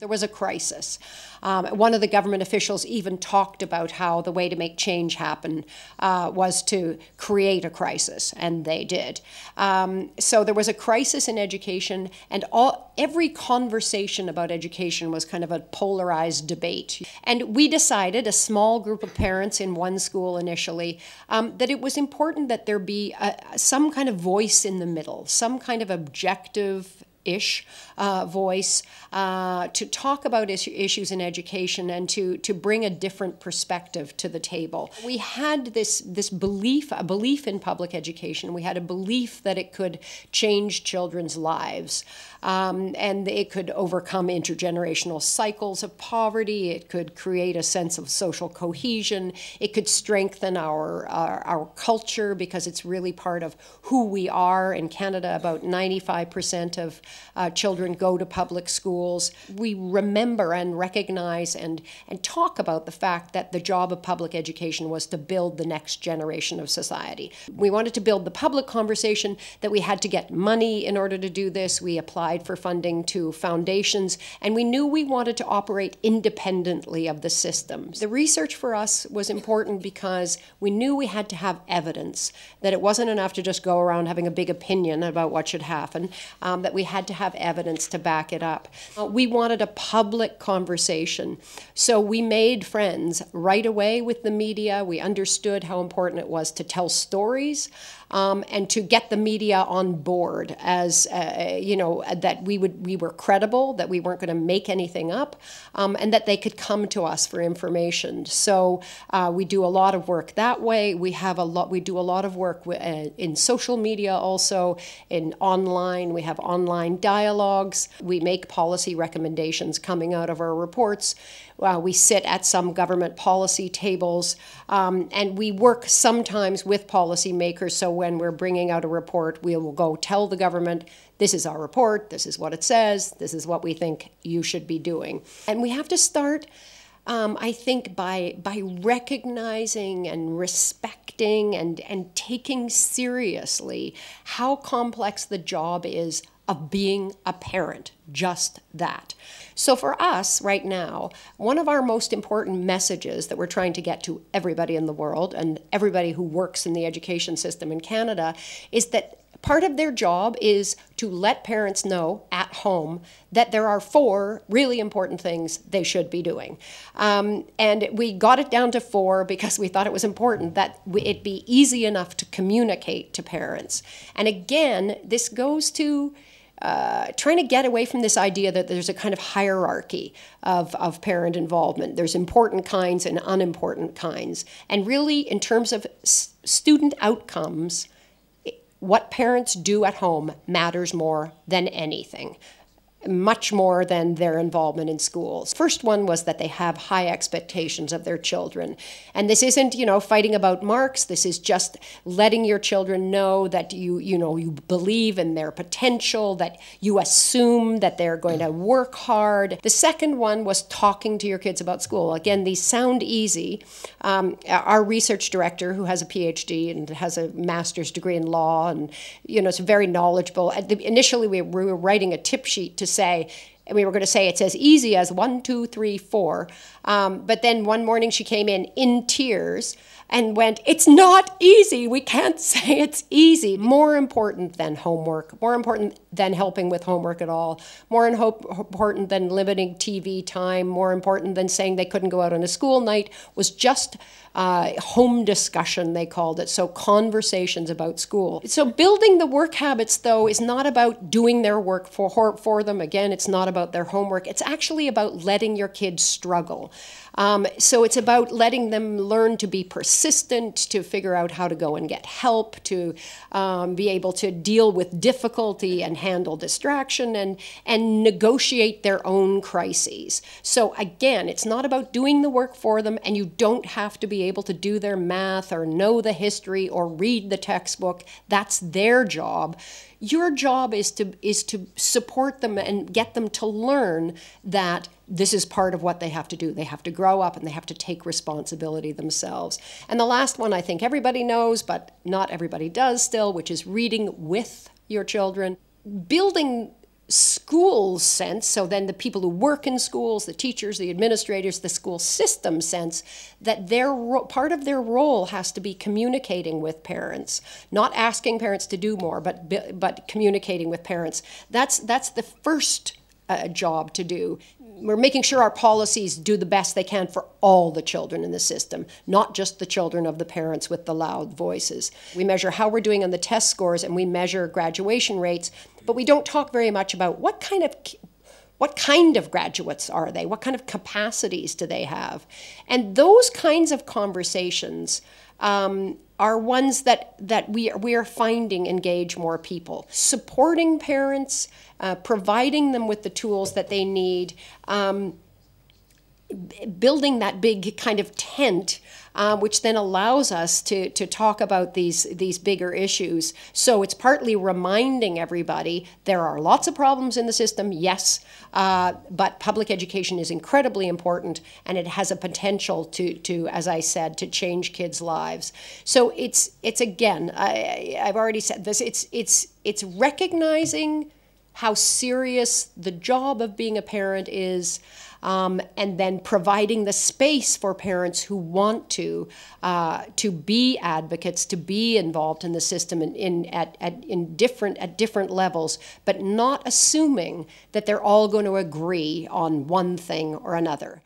There was a crisis. One of the government officials even talked about how the way to make change happen was to create a crisis, and they did. So there was a crisis in education, and every conversation about education was kind of a polarized debate. And we decided, a small group of parents in one school initially, that it was important that there be some kind of voice in the middle, some kind of objective-ish voice to talk about issues in education and to bring a different perspective to the table. We had this belief, a belief in public education. We had a belief that it could change children's lives, and it could overcome intergenerational cycles of poverty. It could create a sense of social cohesion. It could strengthen our culture, because it's really part of who we are. In Canada, about 95% of children go to public schools. We remember and recognize and talk about the fact that the job of public education was to build the next generation of society. We wanted to build the public conversation that we had to get money in order to do this. We applied for funding to foundations, and we knew we wanted to operate independently of the systems. The research for us was important because we knew we had to have evidence, that it wasn't enough to just go around having a big opinion about what should happen, that we had to have evidence to back it up. We wanted a public conversation, so we made friends right away with the media. We understood how important it was to tell stories and to get the media on board, as that we were credible, that we weren't going to make anything up, and that they could come to us for information. So we do a lot of work that way. We do a lot of work in social media, also in online. We have online dialogues. We make policy recommendations coming out of our reports. We sit at some government policy tables, and we work sometimes with policymakers. So when we're bringing out a report, we will go tell the government, this is our report, this is what it says, this is what we think you should be doing. And we have to start, I think, by recognizing and respecting and taking seriously how complex the job is of being a parent, just that. So for us right now, one of our most important messages that we're trying to get to everybody in the world and everybody who works in the education system in Canada is that part of their job is to let parents know at home that there are 4 really important things they should be doing. And we got it down to 4 because we thought it was important that it be easy enough to communicate to parents. And again, this goes to trying to get away from this idea that there's a kind of hierarchy of parent involvement. There's important kinds and unimportant kinds. And really, in terms of student outcomes, what parents do at home matters more than anything, much more than their involvement in schools. First one was that they have high expectations of their children. And this isn't, fighting about marks. This is just letting your children know that you believe in their potential, that you assume that they're going to work hard. The second one was talking to your kids about school. Again, these sound easy. Our research director, who has a PhD and has a master's degree in law, and is very knowledgeable. Initially, we were writing a tip sheet to say, and we were going to say it's as easy as 1, 2, 3, 4. But then one morning she came in tears and went, it's not easy. We can't say it's easy. More important than homework, more important than helping with homework at all, more important than limiting TV time, more important than saying they couldn't go out on a school night, was just home discussion, they called it, so conversations about school. So building the work habits, though, is not about doing their work for them. Again, it's not about their homework. It's actually about letting your kids struggle. So it's about letting them learn to be persistent, to figure out how to go and get help, to be able to deal with difficulty and handle distraction and negotiate their own crises. So again, it's not about doing the work for them, and you don't have to be able to do their math or know the history or read the textbook. That's their job. Your job is to support them and get them to learn that this is part of what they have to do. They have to grow up and they have to take responsibility themselves. And the last one I think everybody knows, but not everybody does still, which is reading with your children. Building school's sense, so then the people who work in schools, the teachers, the administrators, the school system sense, that part of their role has to be communicating with parents, not asking parents to do more, but communicating with parents. That's the first job to do. We're making sure our policies do the best they can for all the children in the system, not just the children of the parents with the loud voices. We measure how we're doing on the test scores, and we measure graduation rates, but we don't talk very much about what kind of graduates are they? What kind of capacities do they have? And those kinds of conversations are ones that we are finding engage more people. Supporting parents, providing them with the tools that they need, building that big kind of tent, which then allows us to talk about these bigger issues. So it's partly reminding everybody there are lots of problems in the system, yes, but public education is incredibly important, and it has a potential to, as I said, to change kids' lives. So it's again, I've already said this, it's recognizing how serious the job of being a parent is, and then providing the space for parents who want to be advocates, to be involved in the system at different levels, but not assuming that they're all going to agree on one thing or another.